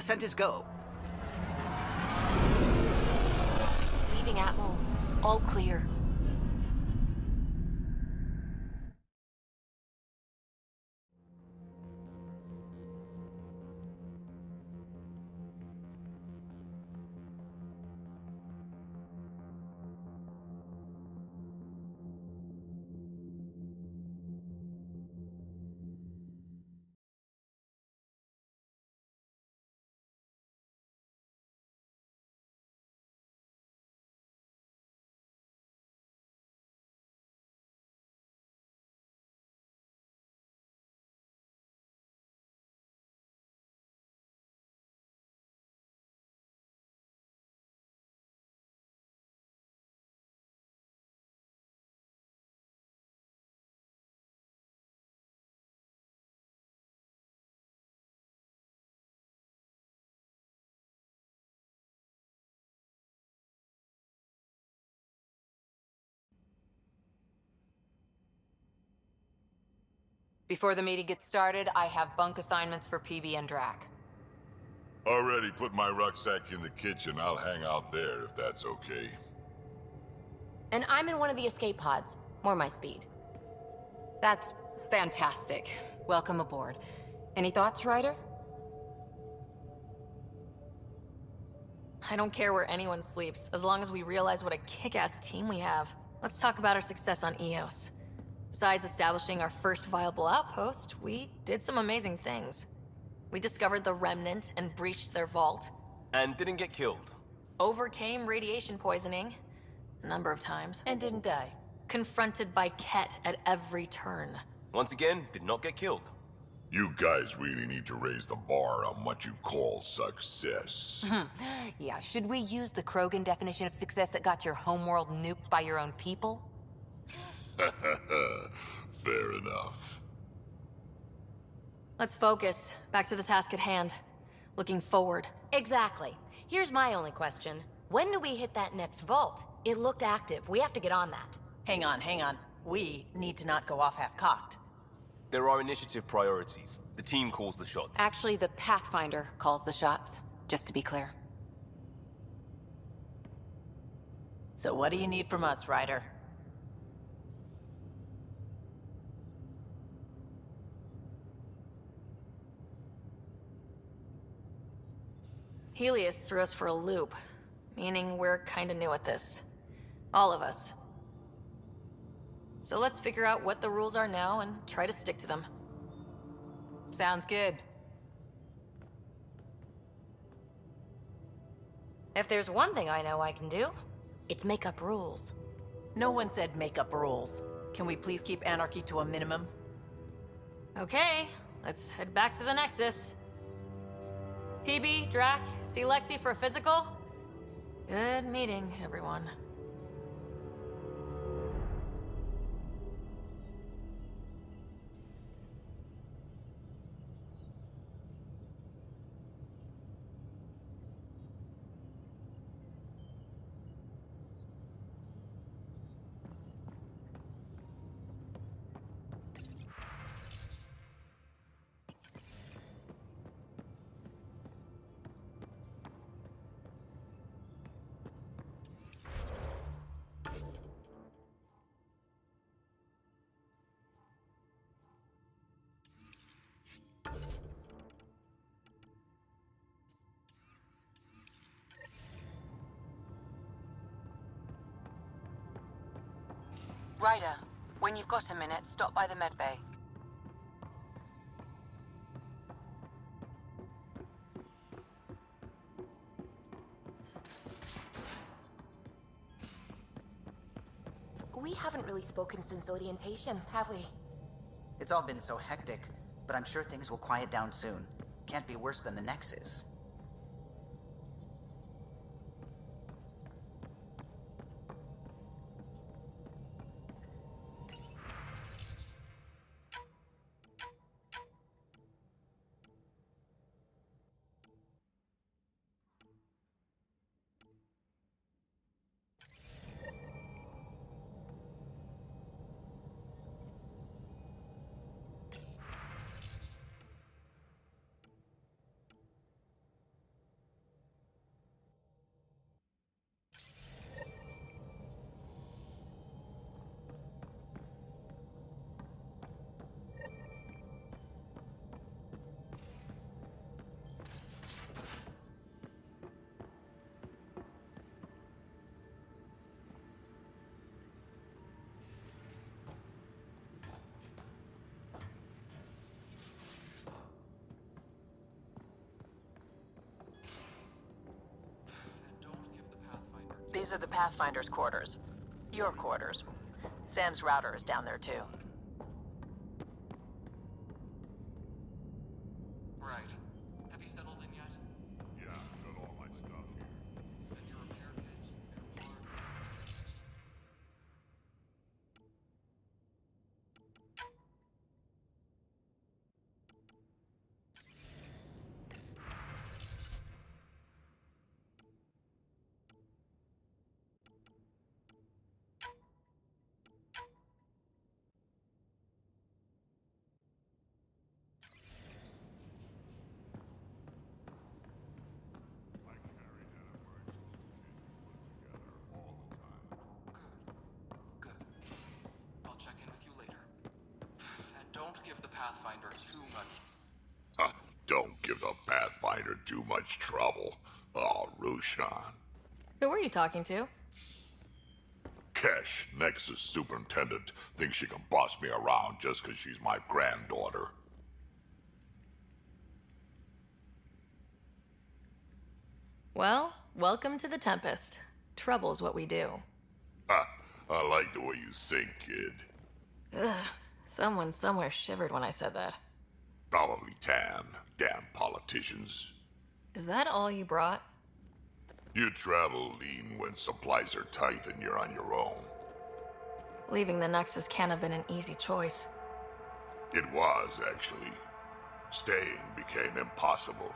Ascent is go. Leaving Atmo. All clear. Before the meeting gets started, I have bunk assignments for PB and Drac. Already put my rucksack in the kitchen. I'll hang out there if that's okay. And I'm in one of the escape pods. More my speed. That's fantastic. Welcome aboard. Any thoughts, Ryder? I don't care where anyone sleeps, as long as we realize what a kick-ass team we have. Let's talk about our success on EOS. Besides establishing our first viable outpost, we did some amazing things. We discovered the Remnant and breached their vault. And didn't get killed. Overcame radiation poisoning a number of times. And didn't die. Confronted by Ket at every turn. Once again, did not get killed. You guys really need to raise the bar on what you call success. Yeah, should we use the Krogan definition of success that got your homeworld nuked by your own people? Fair enough. Let's focus. Back to the task at hand. Looking forward. Exactly. Here's my only question. When do we hit that next vault? It looked active. We have to get on that. Hang on, hang on. We need to not go off half-cocked. There are initiative priorities. The team calls the shots. Actually, the Pathfinder calls the shots, just to be clear. So what do you need from us, Ryder? Helios threw us for a loop, meaning we're kinda new at this. All of us. So let's figure out what the rules are now and try to stick to them. Sounds good. If there's one thing I know I can do, it's make up rules. No one said make up rules. Can we please keep anarchy to a minimum? Okay, let's head back to the Nexus. PB, Drac, see Lexi for a physical? Good meeting, everyone. Ryder, when you've got a minute, stop by the medbay. We haven't really spoken since orientation, have we? It's all been so hectic, but I'm sure things will quiet down soon. Can't be worse than the Nexus. These are the Pathfinder's quarters. Your quarters. Sam's router is down there too. Right. Have you settled in yet? Yeah, got all my stuff here. And your repair kit? I carry that emergency kit put together all the time. Good. I'll check in with you later. And don't give the Pathfinder too much. Huh, don't give the Pathfinder too much trouble. Oh, Rushan. Who were you talking to? Kesh, Nexus superintendent, thinks she can boss me around just because she's my granddaughter. Well, welcome to the Tempest. Trouble's what we do. Ha, I like the way you think, kid. Ugh, someone somewhere shivered when I said that. Probably Tan. Damn politicians. Is that all you brought? You travel lean when supplies are tight and you're on your own. Leaving the Nexus can't have been an easy choice. It was, actually. Staying became impossible.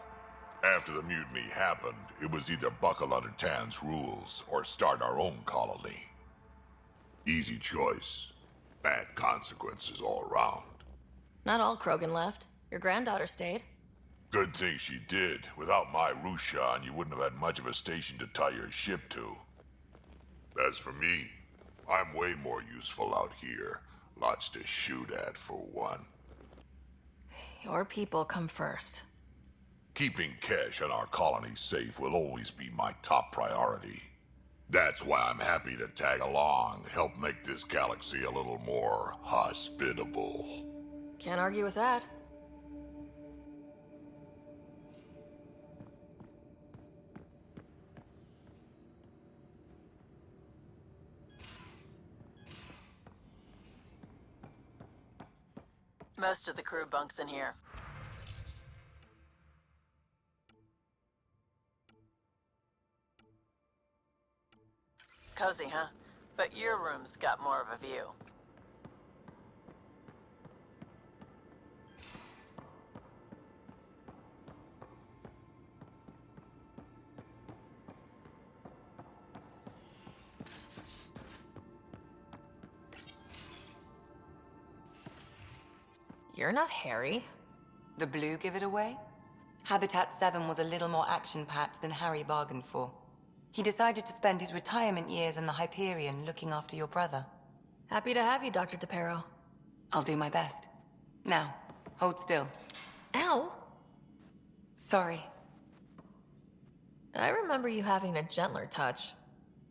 After the mutiny happened, it was either buckle under Tan's rules or start our own colony. Easy choice. Bad consequences all around. Not all Krogan left. Your granddaughter stayed. Good thing she did. Without my Rushan, you wouldn't have had much of a station to tie your ship to. As for me, I'm way more useful out here. Lots to shoot at, for one. Your people come first. Keeping Kesh and our colony safe will always be my top priority. That's why I'm happy to tag along, help make this galaxy a little more hospitable. Can't argue with that. Most of the crew bunks in here. Cozy, huh? But your room's got more of a view. You're not Harry. The blue give it away? Habitat 7 was a little more action-packed than Harry bargained for. He decided to spend his retirement years in the Hyperion looking after your brother. Happy to have you, Dr. DePero. I'll do my best. Now, hold still. Ow! Sorry. I remember you having a gentler touch.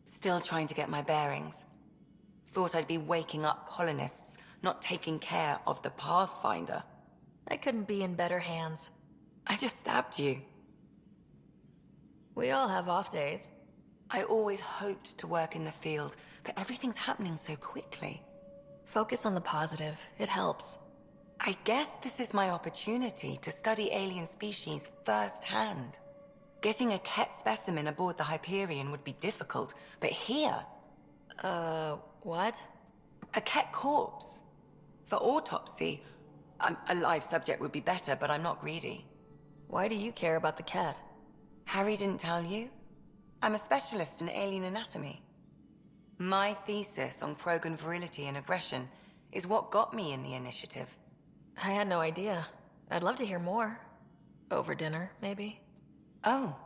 Still trying to get my bearings. Thought I'd be waking up colonists, not taking care of the Pathfinder. I couldn't be in better hands. I just stabbed you. We all have off days. I always hoped to work in the field, but everything's happening so quickly. Focus on the positive. It helps. I guess this is my opportunity to study alien species firsthand. Getting a Ket specimen aboard the Hyperion would be difficult, but here, What? a Ket corpse. For autopsy, a live subject would be better, but I'm not greedy. Why do you care about the cat? Harry didn't tell you? I'm a specialist in alien anatomy. My thesis on Krogan virility and aggression is what got me in the initiative. I had no idea. I'd love to hear more. Over dinner, maybe? Oh.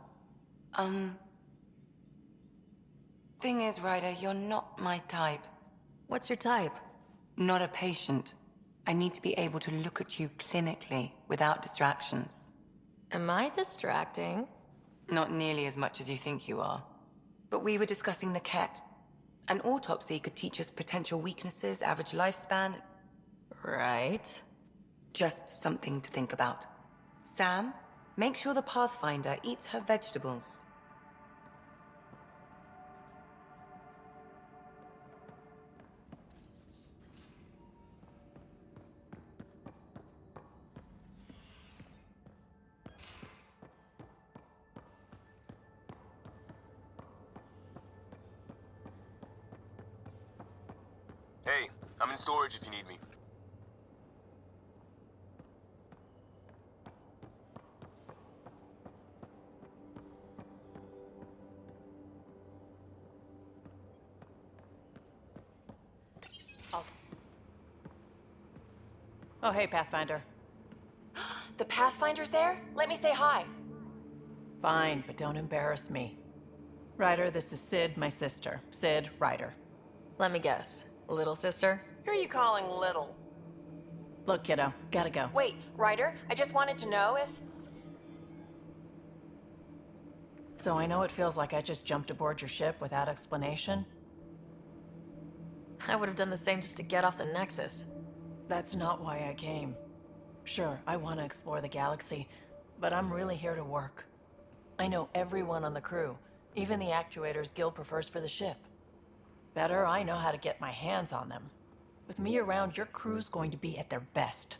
Thing is, Ryder, you're not my type. What's your type? Not a patient. I need to be able to look at you clinically, without distractions. Am I distracting? Not nearly as much as you think you are. But we were discussing the Ket. An autopsy could teach us potential weaknesses, average lifespan. Right. Just something to think about. Sam, make sure the Pathfinder eats her vegetables. Hey, I'm in storage if you need me. Oh, hey, Pathfinder. The Pathfinder's there? Let me say hi. Fine, but don't embarrass me. Ryder, this is Sid, my sister. Sid, Ryder. Let me guess. Little sister? Who are you calling little? Look, kiddo, gotta go. Wait, Ryder, I just wanted to know if... So I know it feels like I just jumped aboard your ship without explanation. I would have done the same just to get off the Nexus. That's not why I came. Sure, I want to explore the galaxy, but I'm really here to work. I know everyone on the crew, even the actuators Gil prefers for the ship. Better, I know how to get my hands on them. With me around, your crew's going to be at their best.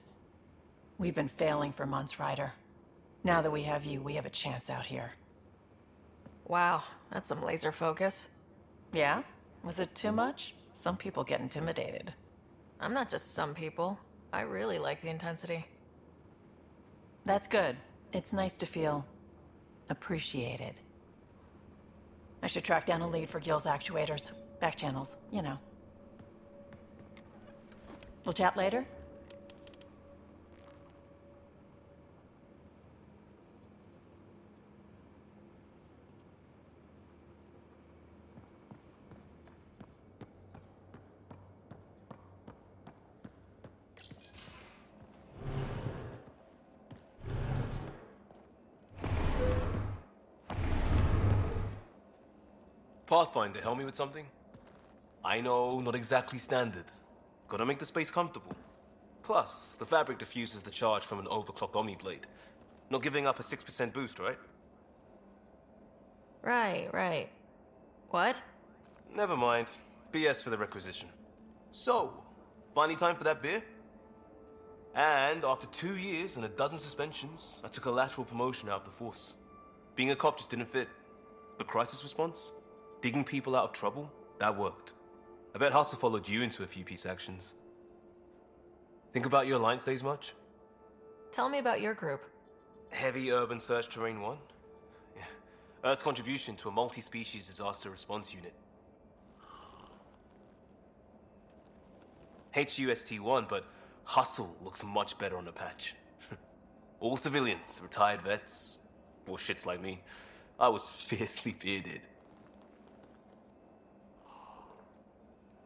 We've been failing for months, Ryder. Now that we have you, we have a chance out here. Wow, that's some laser focus. Yeah? Was it too much? Some people get intimidated. I'm not just some people. I really like the intensity. That's good. It's nice to feel appreciated. I should track down a lead for Gil's actuators. Back channels, you know. We'll chat later? Pathfinder, help me with something? I know, not exactly standard. Gotta make the space comfortable. Plus, the fabric diffuses the charge from an overclocked Omni blade. Not giving up a 6% boost, right? Right. What? Never mind. BS for the requisition. So, finally time for that beer? And after 2 years and a dozen suspensions, I took a lateral promotion out of the force. Being a cop just didn't fit. But crisis response? Digging people out of trouble? That worked. I bet Hustle followed you into a few peace actions. Think about your Alliance days much? Tell me about your group. Heavy Urban Search Terrain 1? Yeah. Earth's contribution to a multi-species disaster response unit. HUST-1, but Hustle looks much better on the patch. All civilians, retired vets, or shits like me. I was fiercely bearded.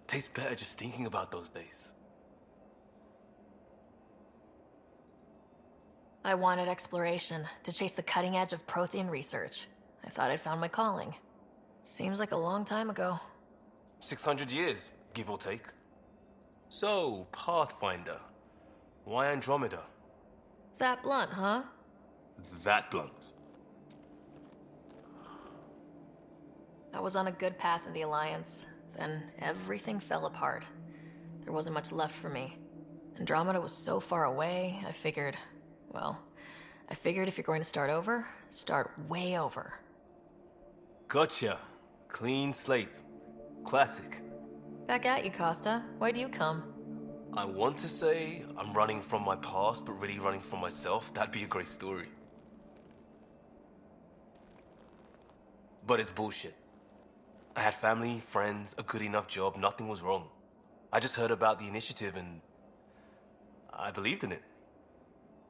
Tastes better just thinking about those days. I wanted exploration, to chase the cutting edge of Prothean research. I thought I'd found my calling. Seems like a long time ago. 600 years, give or take. So, Pathfinder. Why Andromeda? That blunt, huh? That blunt. I was on a good path in the Alliance. Then everything fell apart. There wasn't much left for me. Andromeda was so far away, I figured if you're going to start over, start way over. Gotcha. Clean slate. Classic. Back at you, Costa. Why do you come? I want to say I'm running from my past, but really running from myself. That'd be a great story. But it's bullshit. I had family, friends, a good enough job, nothing was wrong. I just heard about the initiative and I believed in it.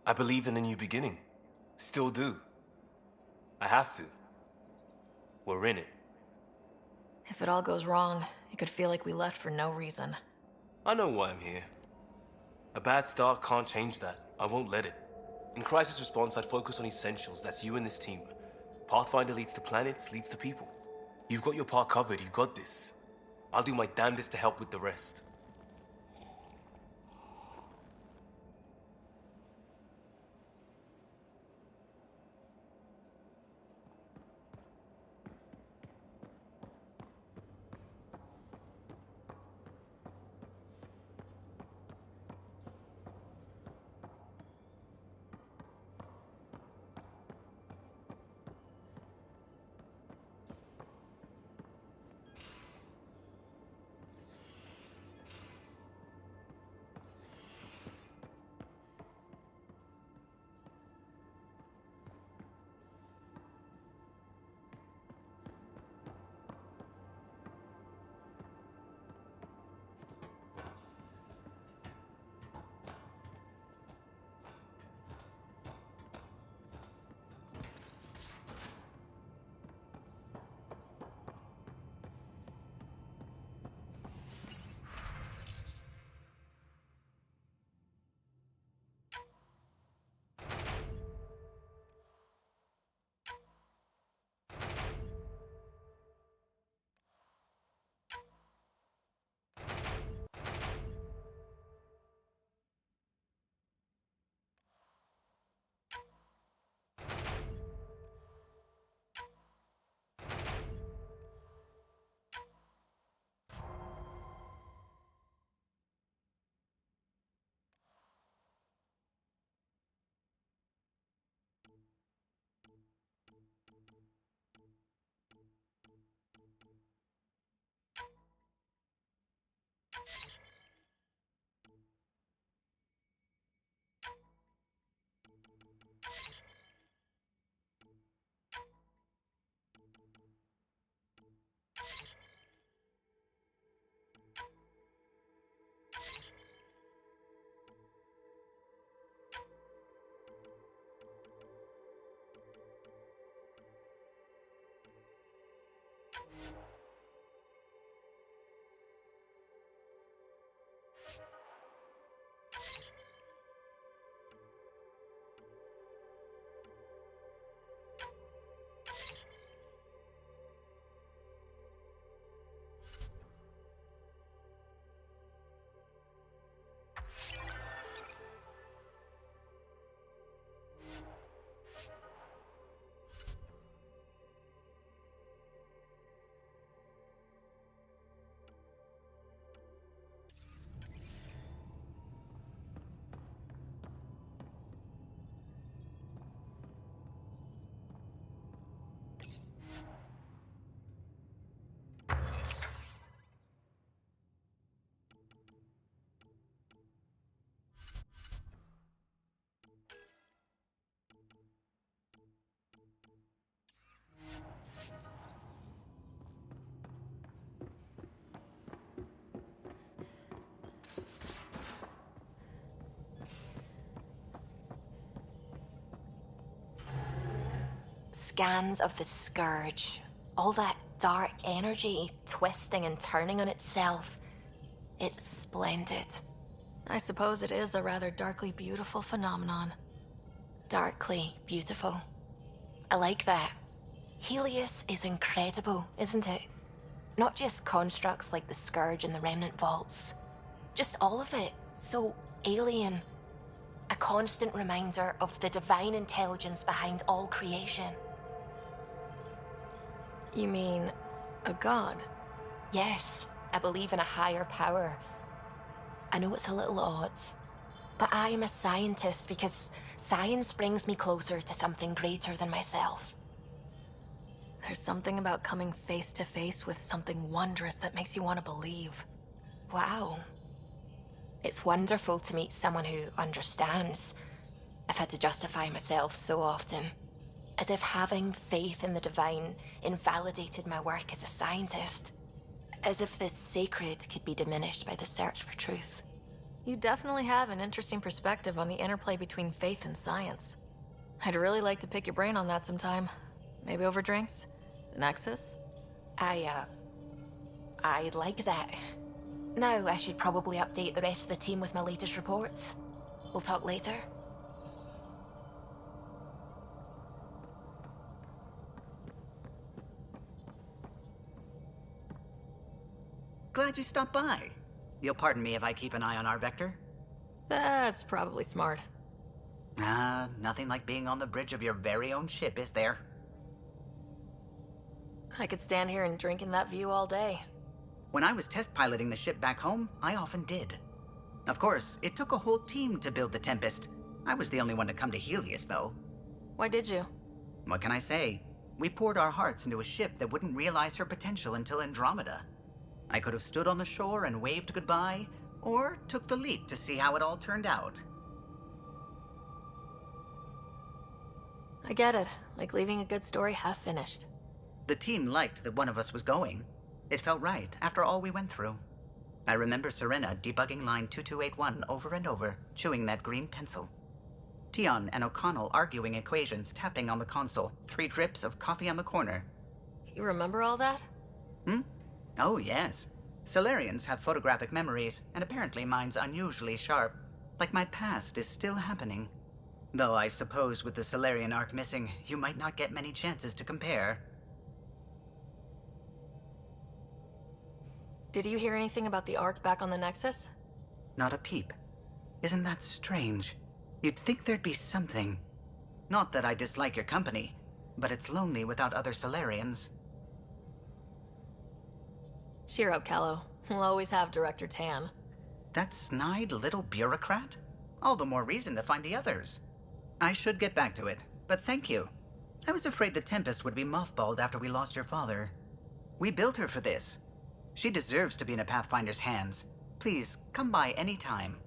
I believed in a new beginning. Still do. I have to. We're in it. If it all goes wrong, it could feel like we left for no reason. I know why I'm here. A bad start can't change that. I won't let it. In crisis response, I'd focus on essentials. That's you and this team. Pathfinder leads to planets, leads to people. You've got your part covered, you've got this. I'll do my damnedest to help with the rest. scans of the Scourge, all that dark energy twisting and turning on itself. It's splendid. I suppose it is a rather darkly beautiful phenomenon. Darkly beautiful. I like that. Helios is incredible, isn't it? Not just constructs like the Scourge and the Remnant Vaults. Just all of it. So alien. A constant reminder of the divine intelligence behind all creation. You mean a god? Yes, I believe in a higher power. I know it's a little odd, but I am a scientist because science brings me closer to something greater than myself. There's something about coming face to face with something wondrous that makes you want to believe. Wow. It's wonderful to meet someone who understands. I've had to justify myself so often. As if having faith in the divine invalidated my work as a scientist. As if the sacred could be diminished by the search for truth. You definitely have an interesting perspective on the interplay between faith and science. I'd really like to pick your brain on that sometime. Maybe over drinks? The Nexus? I'd like that. Now I should probably update the rest of the team with my latest reports. We'll talk later. Glad you stopped by. You'll pardon me if I keep an eye on our vector? That's probably smart. Nothing like being on the bridge of your very own ship, is there? I could stand here and drink in that view all day. When I was test piloting the ship back home, I often did. Of course, it took a whole team to build the Tempest. I was the only one to come to Helios, though. Why did you? What can I say? We poured our hearts into a ship that wouldn't realize her potential until Andromeda. I could have stood on the shore and waved goodbye, or took the leap to see how it all turned out. I get it. Like leaving a good story half finished. The team liked that one of us was going. It felt right after all we went through. I remember Serena debugging line 2281 over and over, chewing that green pencil. Tion and O'Connell arguing equations, tapping on the console, 3 drips of coffee on the corner. You remember all that? Oh, yes. Solarians have photographic memories, and apparently mine's unusually sharp. Like my past is still happening. Though I suppose with the Solarian arc missing, you might not get many chances to compare. Did you hear anything about the Ark back on the Nexus? Not a peep. Isn't that strange? You'd think there'd be something. Not that I dislike your company, but it's lonely without other Solarians. Cheer up, Callow. We'll always have Director Tan. That snide little bureaucrat? All the more reason to find the others. I should get back to it, but thank you. I was afraid the Tempest would be mothballed after we lost your father. We built her for this. She deserves to be in a Pathfinder's hands. Please, come by any time.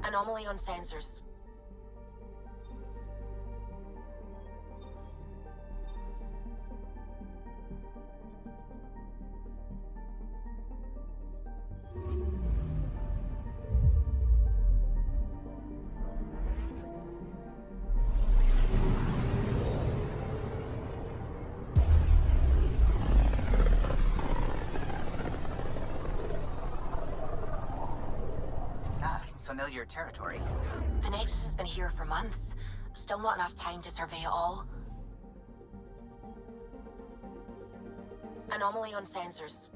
Anomaly on sensors. Familiar territory. The Nexus has been here for months. Still not enough time to survey it all. Anomaly on sensors.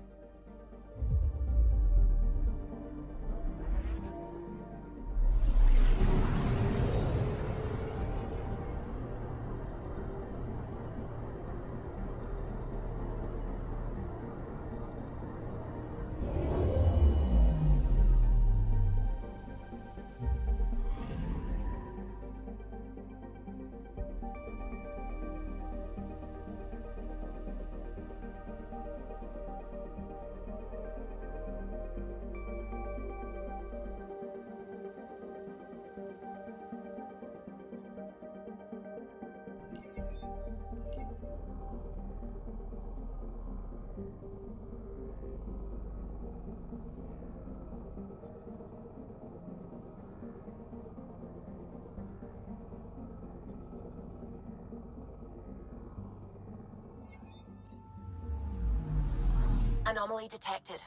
Anomaly detected.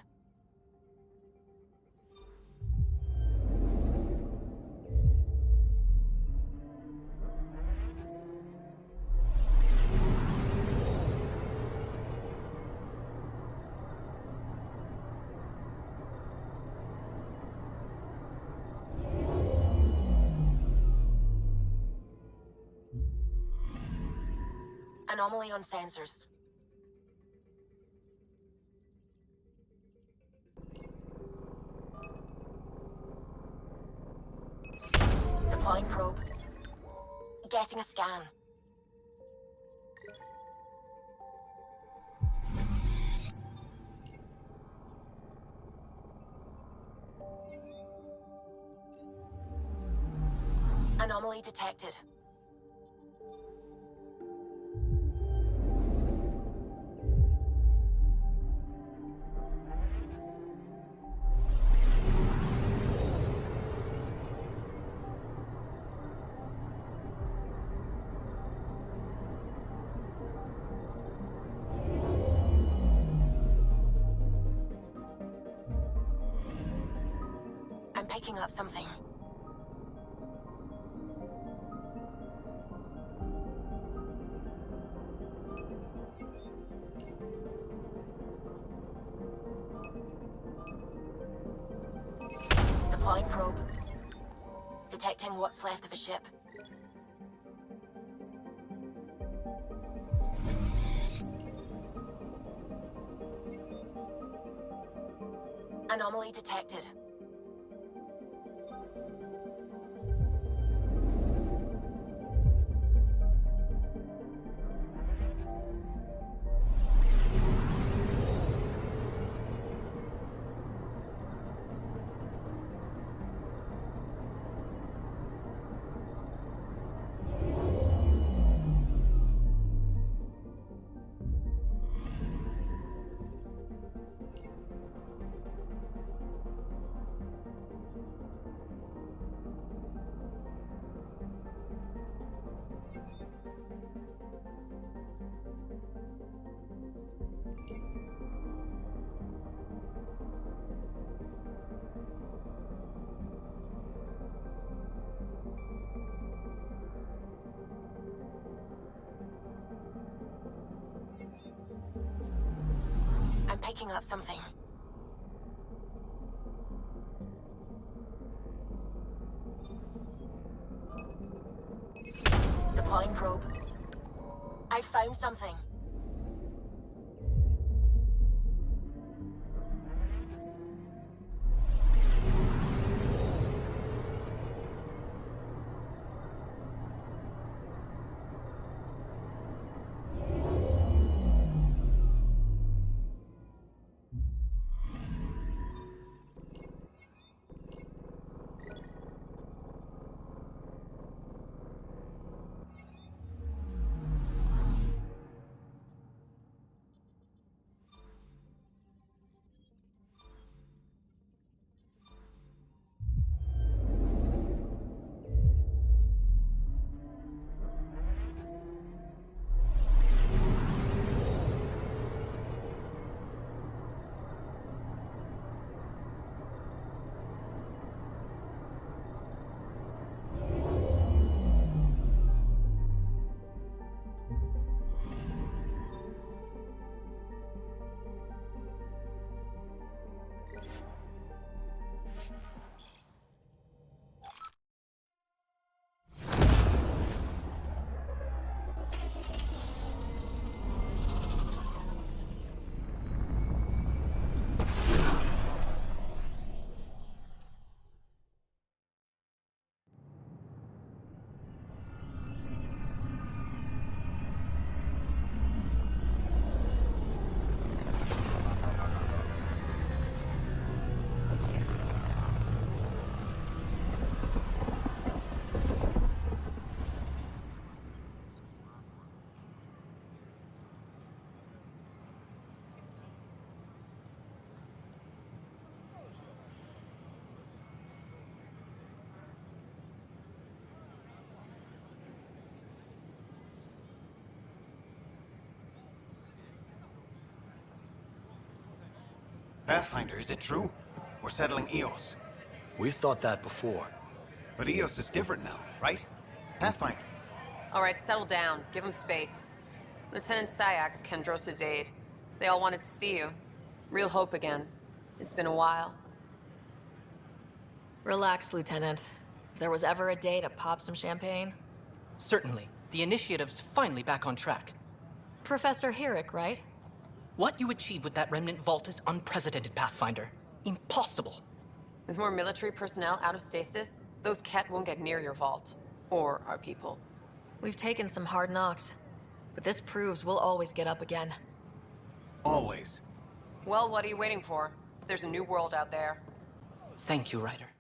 Anomaly on sensors. Deploying probe. Getting a scan. Anomaly detected. I'm picking up something. Deploying probe. Detecting what's left of a ship. Anomaly detected. I'm picking up something. Deploying probe. I found something. Pathfinder, is it true? We're settling Eos. We've thought that before. But Eos is different now, right? Pathfinder. All right, settle down. Give him space. Lieutenant Sayak's Kendros' aide. They all wanted to see you. Real hope again. It's been a while. Relax, Lieutenant. If there was ever a day to pop some champagne. Certainly. The initiative's finally back on track. Professor Herrick, right? What you achieved with that remnant vault is unprecedented, Pathfinder. Impossible. With more military personnel out of stasis, those Ket won't get near your vault. Or our people. We've taken some hard knocks. But this proves we'll always get up again. Always. Well, what are you waiting for? There's a new world out there. Thank you, Ryder.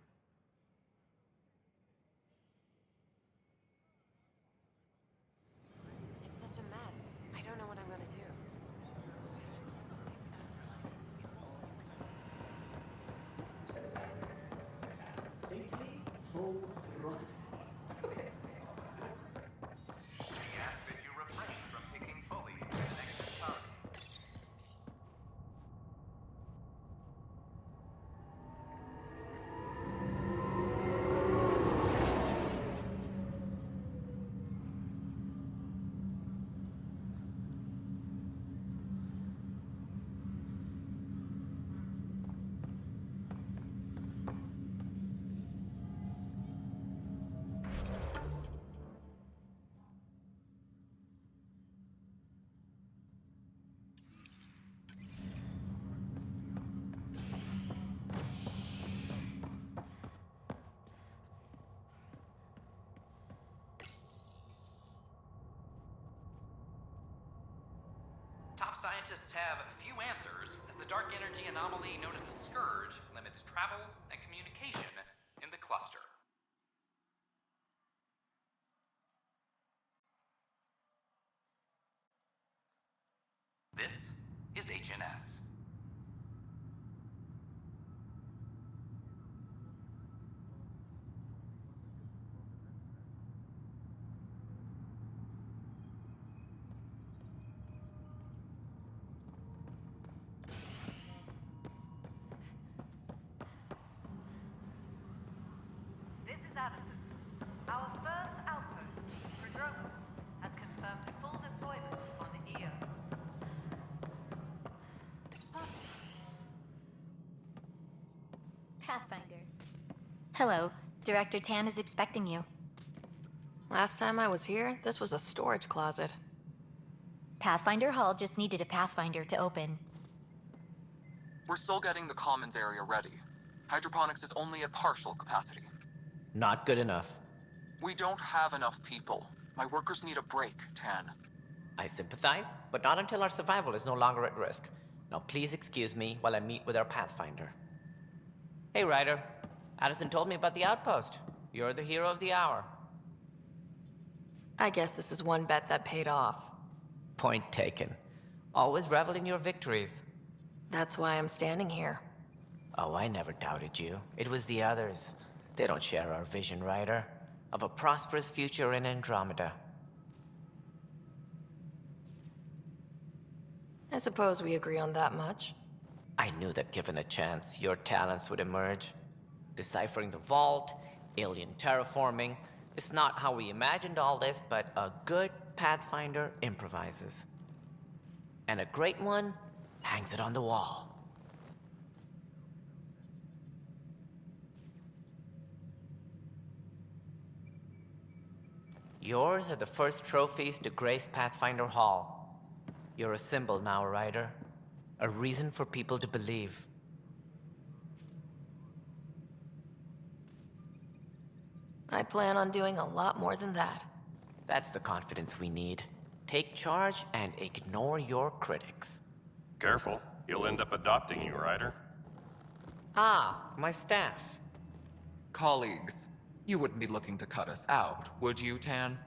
It's such a mess. I don't know what I'm gonna do. Top scientists have few answers, as the dark energy anomaly known as the Scourge limits travel and communication in the cluster. This is HNS. This is Addison. Our first outpost, Andromeda, has confirmed full deployment on Eos. Pathfinder. Hello. Director Tan is expecting you. Last time I was here, this was a storage closet. Pathfinder Hall just needed a Pathfinder to open. We're still getting the commons area ready. Hydroponics is only at partial capacity. Not good enough. We don't have enough people. My workers need a break, Tan. I sympathize, but not until our survival is no longer at risk. Now please excuse me while I meet with our Pathfinder. Hey, Ryder. Addison told me about the outpost. You're the hero of the hour. I guess this is one bet that paid off. Point taken. Always revel in your victories. That's why I'm standing here. Oh, I never doubted you. It was the others. They don't share our vision, Ryder, of a prosperous future in Andromeda. I suppose we agree on that much. I knew that given a chance, your talents would emerge. Deciphering the vault, alien terraforming. It's not how we imagined all this, but a good Pathfinder improvises. And a great one hangs it on the wall. Yours are the first trophies to grace Pathfinder Hall. You're a symbol now, Ryder. A reason for people to believe. I plan on doing a lot more than that. That's the confidence we need. Take charge and ignore your critics. Careful, he'll end up adopting you, Ryder. Ah, my staff. Colleagues, you wouldn't be looking to cut us out, would you, Tan?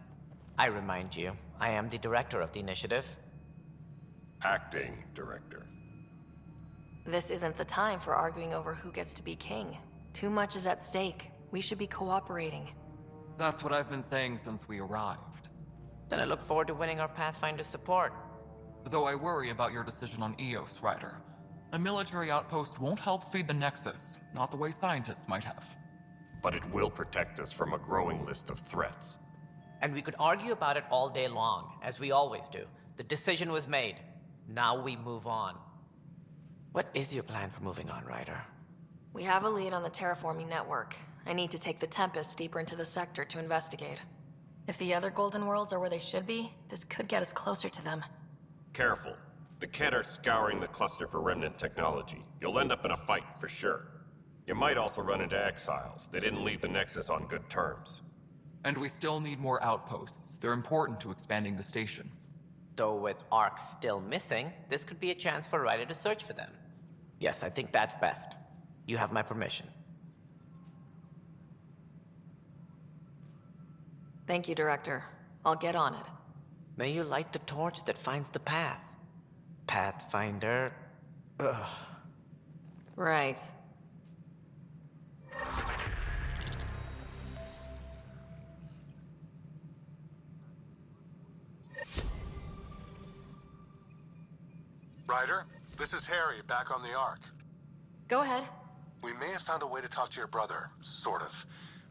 I remind you, I am the director of the initiative. Acting director. This isn't the time for arguing over who gets to be king. Too much is at stake. We should be cooperating. That's what I've been saying since we arrived. Then I look forward to winning our Pathfinder's support. Though I worry about your decision on Eos, Ryder. A military outpost won't help feed the Nexus, not the way scientists might have. But it will protect us from a growing list of threats. And we could argue about it all day long, as we always do. The decision was made. Now we move on. What is your plan for moving on, Ryder? We have a lead on the terraforming network. I need to take the Tempest deeper into the sector to investigate. If the other Golden Worlds are where they should be, this could get us closer to them. Careful. The Kett are scouring the cluster for remnant technology. You'll end up in a fight, for sure. You might also run into exiles. They didn't leave the Nexus on good terms. And we still need more outposts. They're important to expanding the station. Though with Ark still missing, this could be a chance for Ryder to search for them. Yes, I think that's best. You have my permission. Thank you, Director. I'll get on it. May you light the torch that finds the path. Pathfinder... Ugh. Right. Ryder, this is Harry, back on the Ark. Go ahead. We may have found a way to talk to your brother, sort of.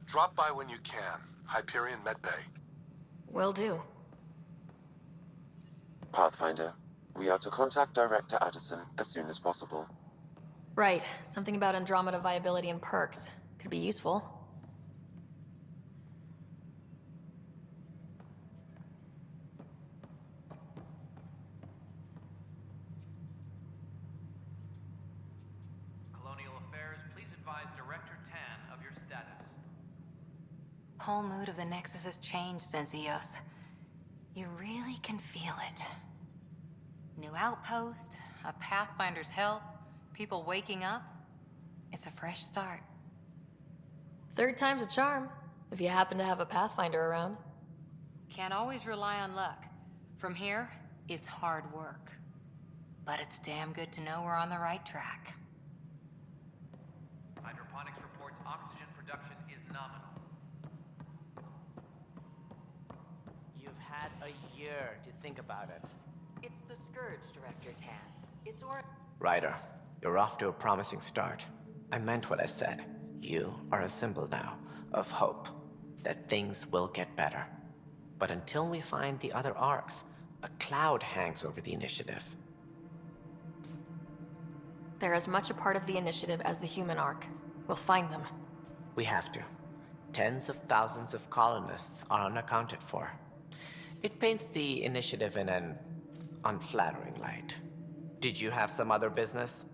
Drop by when you can. Hyperion Medbay. Will do. Pathfinder, we are to contact Director Addison as soon as possible. Right. Something about Andromeda viability and perks. Could be useful. Colonial Affairs, please advise Director Tan of your status. Whole mood of the Nexus has changed since EOS. You really can feel it. New outpost, a Pathfinder's help, people waking up. It's a fresh start. Third time's a charm, if you happen to have a Pathfinder around. Can't always rely on luck. From here, it's hard work. But it's damn good to know we're on the right track. Hydroponics reports oxygen production is nominal. You've had a year to think about it. It's the Scourge, Director Tan. It's Ryder, you're off to a promising start. I meant what I said. You are a symbol now of hope, that things will get better. But until we find the other arcs, a cloud hangs over the initiative. They're as much a part of the initiative as the human arc. We'll find them. We have to. Tens of thousands of colonists are unaccounted for. It paints the initiative in an unflattering light. Did you have some other business?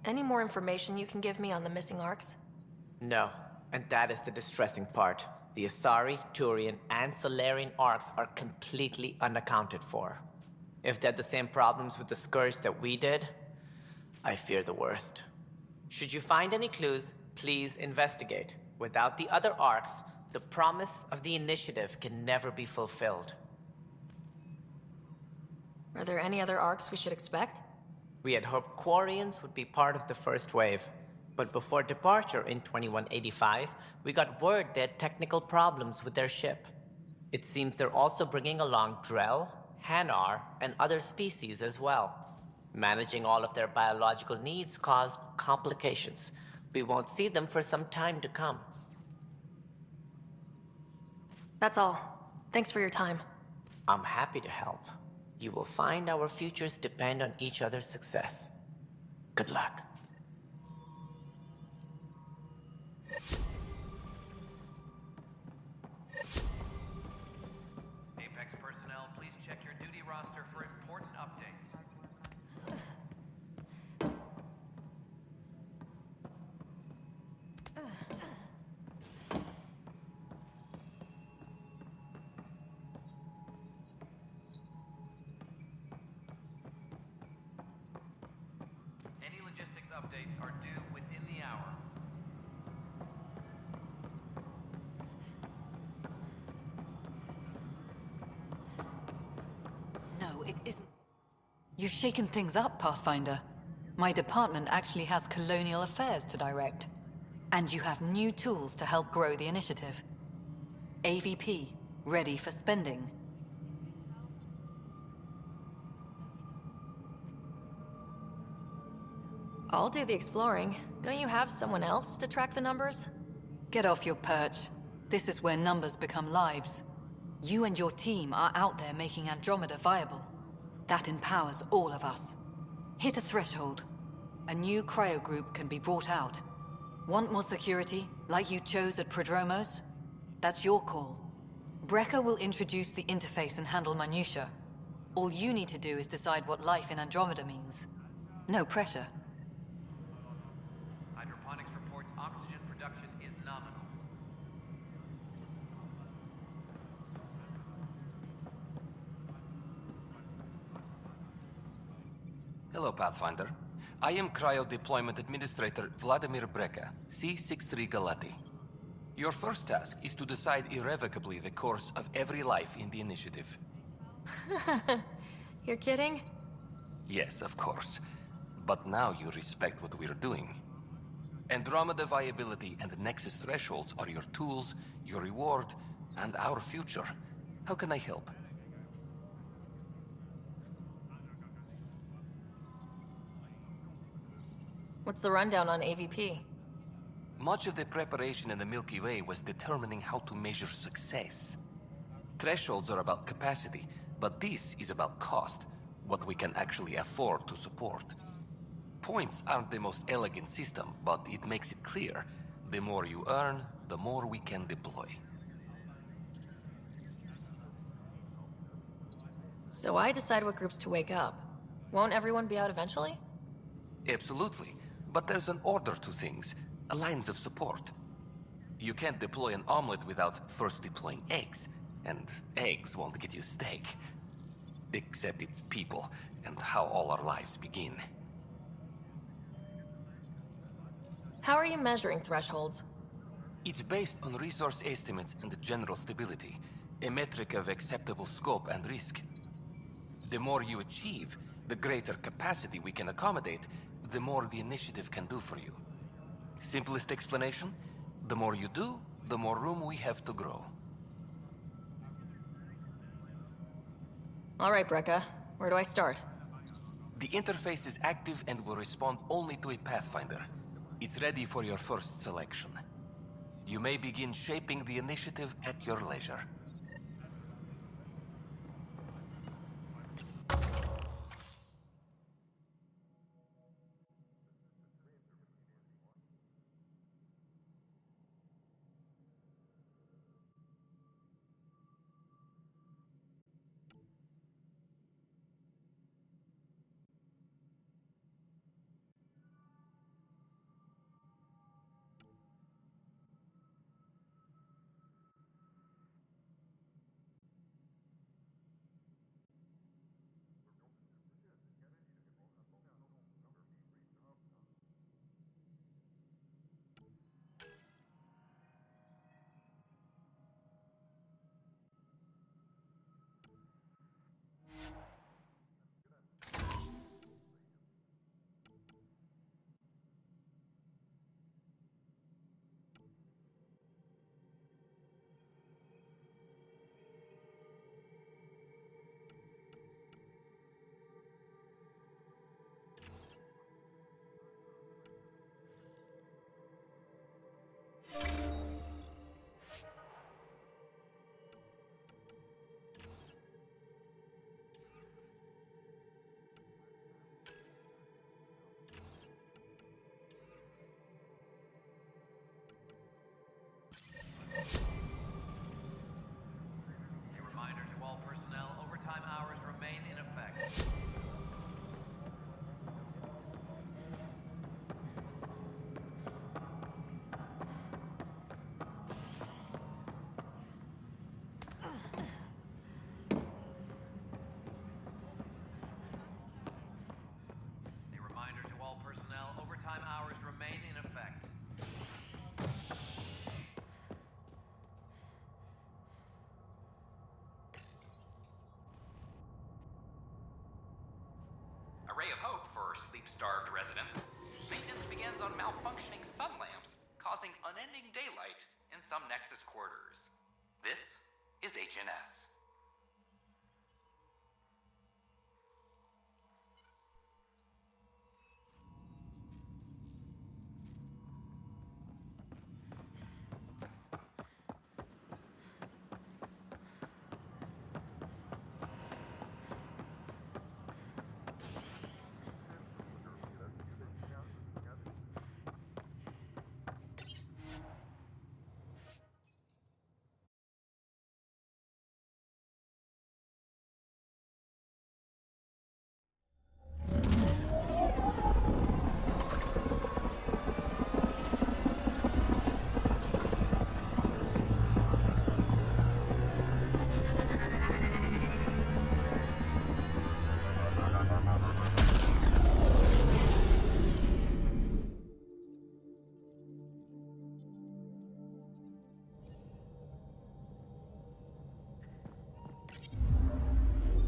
Any more information you can give me on the missing arcs? No, and that is the distressing part. The Asari, Turian, and Solarian arcs are completely unaccounted for. If they had the same problems with the Scourge that we did, I fear the worst. Should you find any clues, please investigate. Without the other arcs, the promise of the initiative can never be fulfilled. Are there any other arcs we should expect? We had hoped Quarians would be part of the first wave, but before departure in 2185, we got word they had technical problems with their ship. It seems they're also bringing along Drell, Hanar, and other species as well. Managing all of their biological needs caused complications. We won't see them for some time to come. That's all. Thanks for your time. I'm happy to help. You will find our futures depend on each other's success. Good luck. Apex personnel, please check your duty roster for important updates. Any logistics updates are due within the hour. No, it isn't. You've shaken things up, Pathfinder. My department actually has colonial affairs to direct. And you have new tools to help grow the initiative. AVP, ready for spending. I'll do the exploring. Don't you have someone else to track the numbers? Get off your perch. This is where numbers become lives. You and your team are out there making Andromeda viable. That empowers all of us. Hit a threshold. A new cryo group can be brought out. Want more security, like you chose at Prodromos? That's your call. Brecker will introduce the interface and handle minutiae. All you need to do is decide what life in Andromeda means. No pressure. Hydroponics reports oxygen production is nominal. Hello, Pathfinder. I am Cryo Deployment Administrator Vladimir Brecker, C-63 Galati. Your first task is to decide irrevocably the course of every life in the initiative. You're kidding? Yes, of course. But now you respect what we're doing. Andromeda viability and Nexus thresholds are your tools, your reward, and our future. How can I help? What's the rundown on AVP? Much of the preparation in the Milky Way was determining how to measure success. Thresholds are about capacity, but this is about cost, what we can actually afford to support. Points aren't the most elegant system, but it makes it clear. The more you earn, the more we can deploy. So I decide what groups to wake up. Won't everyone be out eventually? Absolutely. But there's an order to things, a lines of support. You can't deploy an omelet without first deploying eggs, and eggs won't get you steak. Except it's people, and how all our lives begin. How are you measuring thresholds? It's based on resource estimates and general stability, a metric of acceptable scope and risk. The more you achieve, the greater capacity we can accommodate, the more the initiative can do for you. Simplest explanation, the more you do, the more room we have to grow. All right, Brecca. Where do I start? The interface is active and will respond only to a Pathfinder. It's ready for your first selection. You may begin shaping the initiative at your leisure. A reminder to all personnel, overtime hours remain in effect. A reminder to all personnel, overtime hours remain in effect. A ray of hope for sleep-starved residents. Maintenance begins on malfunctioning sun lamps, causing unending daylight in some Nexus quarters. This is HNS.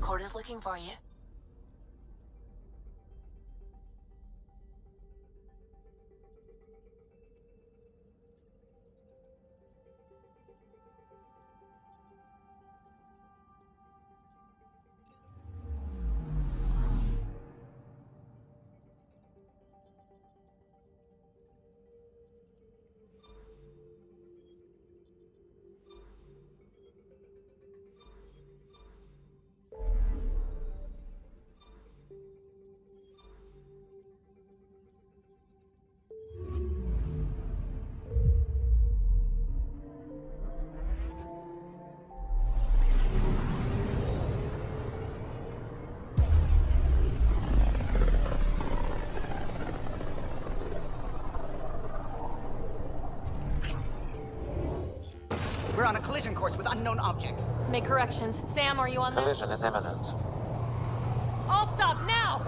Corda's looking for you. We're on a collision course with unknown objects. Make corrections. Sam, are you on this? Collision is imminent. I'll stop now!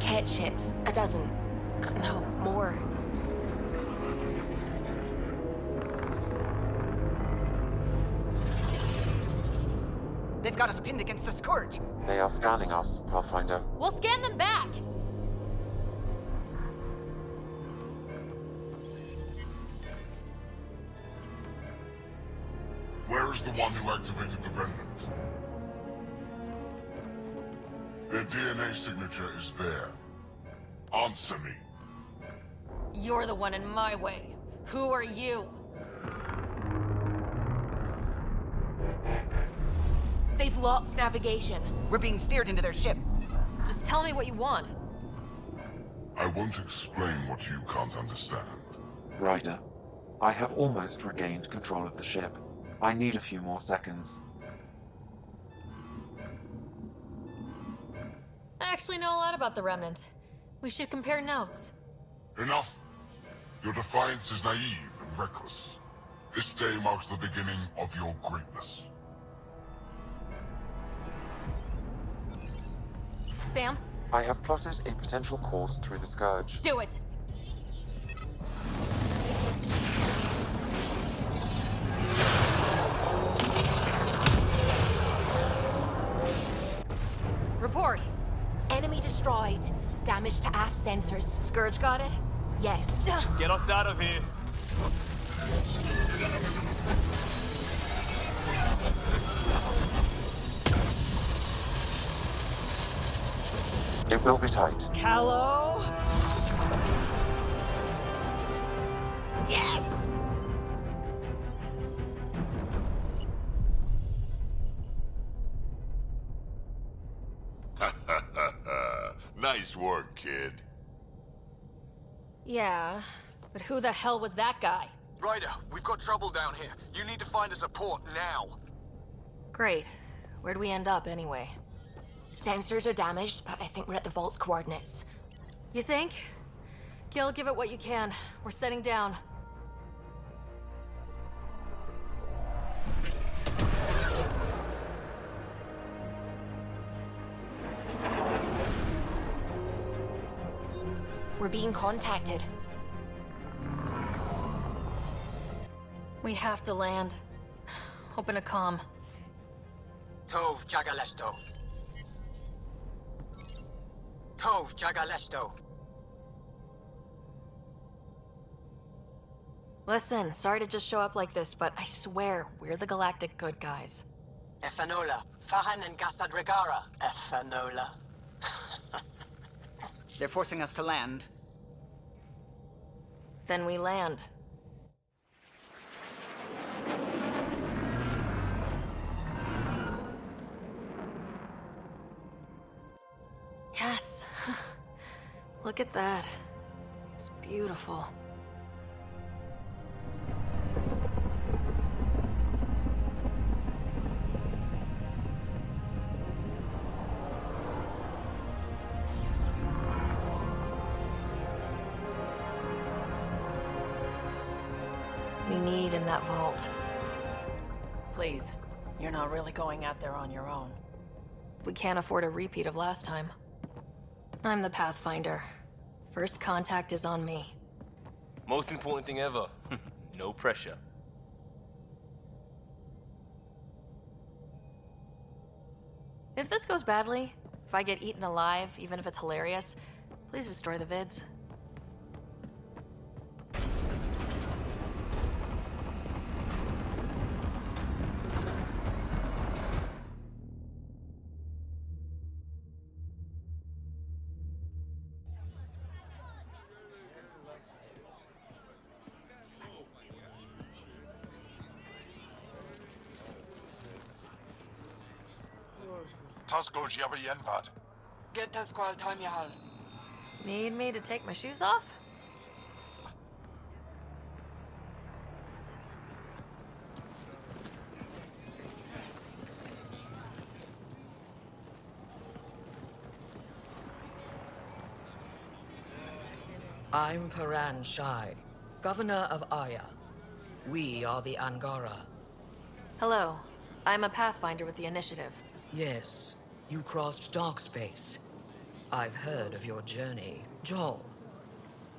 Cat ships. A dozen. No, more. They've got us pinned against the Scourge. They are scanning us, Pathfinder. We'll scan them back! Where is the one who activated the remnant? Their DNA signature is there. Answer me. You're the one in my way. Who are you? They've lost navigation. We're being steered into their ship. Just tell me what you want. I won't explain what you can't understand. Ryder, I have almost regained control of the ship. I need a few more seconds. I actually know a lot about the Remnant. We should compare notes. Enough! Your defiance is naive and reckless. This day marks the beginning of your greatness. Sam? I have plotted a potential course through the Scourge. Do it! Report. Enemy destroyed. Damage to aft sensors. Scourge got it? Yes. Get us out of here. It will be tight. Hello? Yes! Nice work, kid. Yeah, but who the hell was that guy? Ryder, we've got trouble down here. You need to find us a port now. Great. Where'd we end up, anyway? Sensors are damaged, but I think we're at the vault's coordinates. You think? Gil, give it what you can. We're setting down. We're being contacted. We have to land. Open a comm. Tov Jagalesto. Tov Jagalesto. Listen, sorry to just show up like this, but I swear, we're the galactic good guys. Efanola. Fahan and Gasadregara. Efanola. They're forcing us to land. Then we land. Yes. Look at that. It's beautiful. We need in that vault. Please, you're not really going out there on your own. We can't afford a repeat of last time. I'm the Pathfinder. First contact is on me. Most important thing ever. No pressure. If this goes badly, if I get eaten alive, even if it's hilarious, please destroy the vids. Tasgo Jiabayenvad. Get the squall time, Yahal. Need me to take my shoes off? I'm Paran Shai, Governor of Aya. We are the Angara. Hello. I'm a Pathfinder with the Initiative. Yes, you crossed dark space. I've heard of your journey, Joel.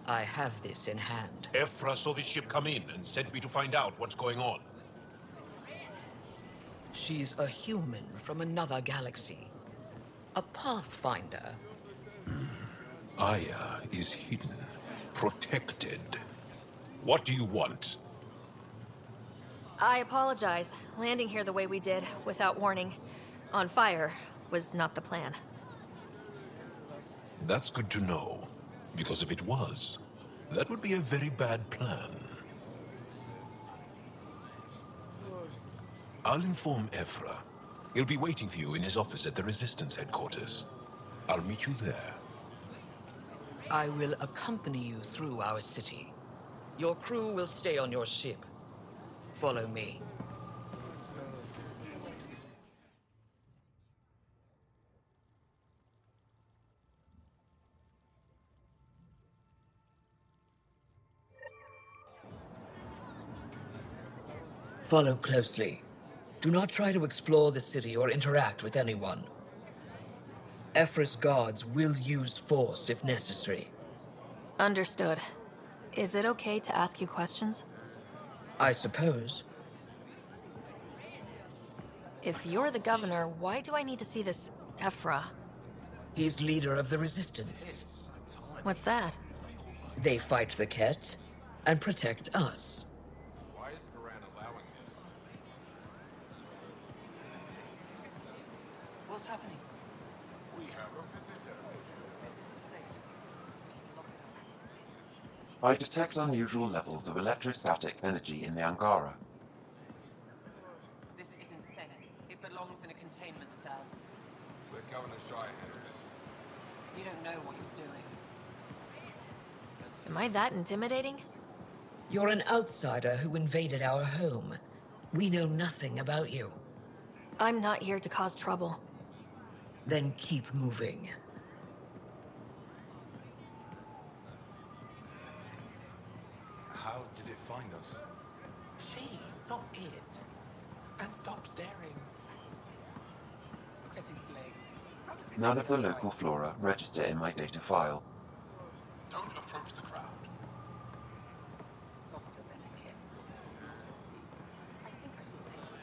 I have this in hand. Ephra saw the ship come in and sent me to find out what's going on. She's a human from another galaxy. A Pathfinder. Aya is hidden, protected. What do you want? I apologize. Landing here the way we did, without warning, on fire, was not the plan. That's good to know, because if it was, that would be a very bad plan. I'll inform Ephra. He'll be waiting for you in his office at the Resistance headquarters. I'll meet you there. I will accompany you through our city. Your crew will stay on your ship. Follow me. Follow closely. Do not try to explore the city or interact with anyone. Ephra's guards will use force if necessary. Understood. Is it okay to ask you questions? I suppose. If you're the governor, why do I need to see this Ephra? He's leader of the Resistance. What's that? They fight the Ket and protect us. Why is Paran allowing this? What's happening? We have a visitor. I detect unusual levels of electrostatic energy in the Angara. This isn't Senate. It belongs in a containment cell. Let Governor Shai handle this. You don't know what you're doing. Am I that intimidating? You're an outsider who invaded our home. We know nothing about you. I'm not here to cause trouble. Then keep moving. How did it find us? She, not it. And stop staring. Look at his legs. How does it None of the local flora register in my data file. Don't approach the crowd. Softer than a kid. I think I could take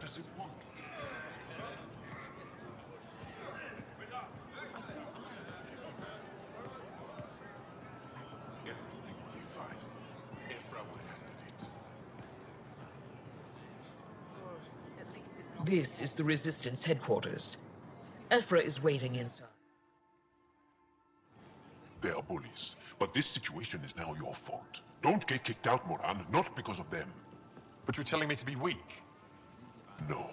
does it want? Everything will be fine. Ephra will handle it. This is the Resistance headquarters. Ephra is waiting inside. They are bullies, but this situation is now your fault. Don't get kicked out, Moran, not because of them. But you're telling me to be weak? No.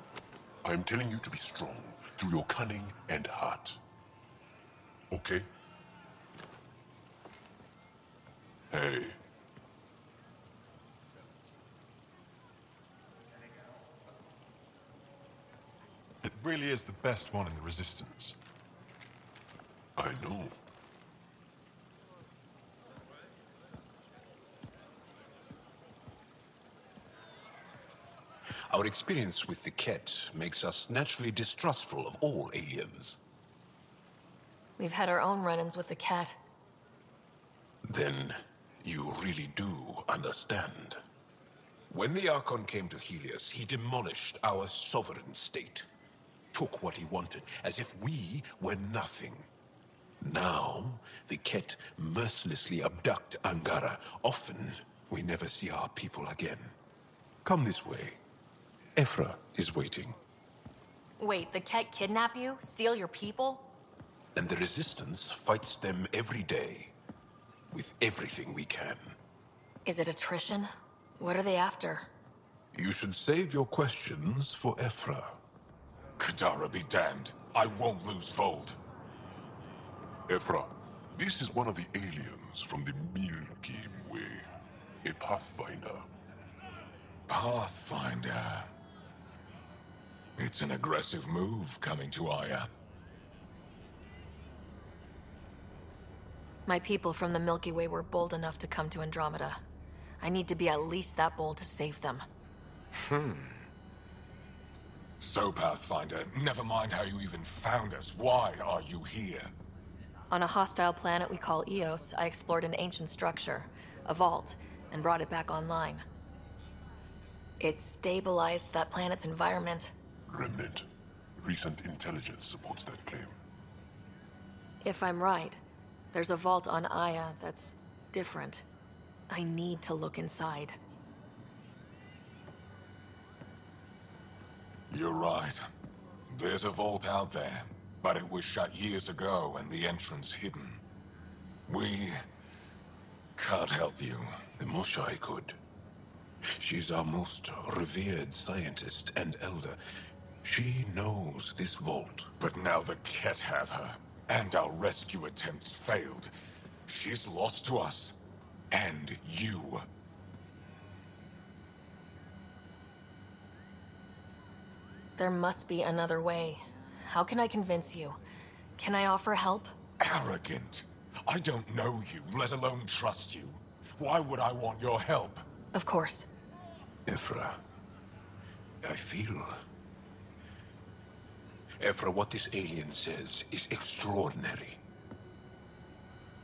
I am telling you to be strong through your cunning and heart. Okay? Hey. It really is the best one in the Resistance. I know. Our experience with the Ket makes us naturally distrustful of all aliens. We've had our own run-ins with the cat. Then you really do understand. When the Archon came to Helios, he demolished our sovereign state. Took what he wanted, as if we were nothing. Now, the Ket mercilessly abduct Angara. Often, we never see our people again. Come this way. Ephra is waiting. Wait, the cat kidnap you? Steal your people? And the Resistance fights them every day. With everything we can. Is it attrition? What are they after? You should save your questions for Ephra. Kadara be damned. I won't lose Vold. Ephra, this is one of the aliens from the Milky Way. A Pathfinder. Pathfinder. It's an aggressive move coming to Aya. My people from the Milky Way were bold enough to come to Andromeda. I need to be at least that bold to save them. So, Pathfinder, never mind how you even found us. Why are you here? On a hostile planet we call Eos, I explored an ancient structure, a vault, and brought it back online. It stabilized that planet's environment. Remnant. Recent intelligence supports that claim. If I'm right, there's a vault on Aya that's different. I need to look inside. You're right. There's a vault out there, but it was shut years ago and the entrance hidden. We can't help you. The Moshai could. She's our most revered scientist and elder. She knows this vault. But now the Ket have her, and our rescue attempts failed. She's lost to us, and you. There must be another way. How can I convince you? Can I offer help? Arrogant. I don't know you, let alone trust you. Why would I want your help? Of course. Ephra, I feel... Ephra, what this alien says is extraordinary.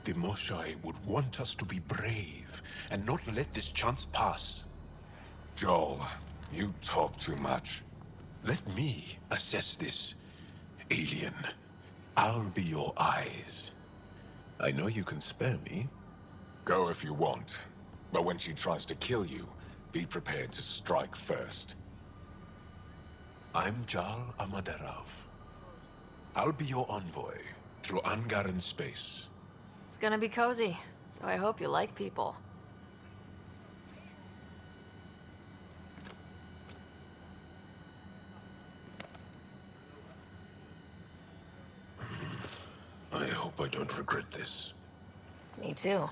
The Moshai would want us to be brave and not let this chance pass. Joel, you talk too much. Let me assess this, alien. I'll be your eyes. I know you can spare me. Go if you want. But when she tries to kill you, be prepared to strike first. I'm Jal Amaderov. I'll be your envoy through Angaran space. It's gonna be cozy, so I hope you like people. I hope I don't regret this. Me too.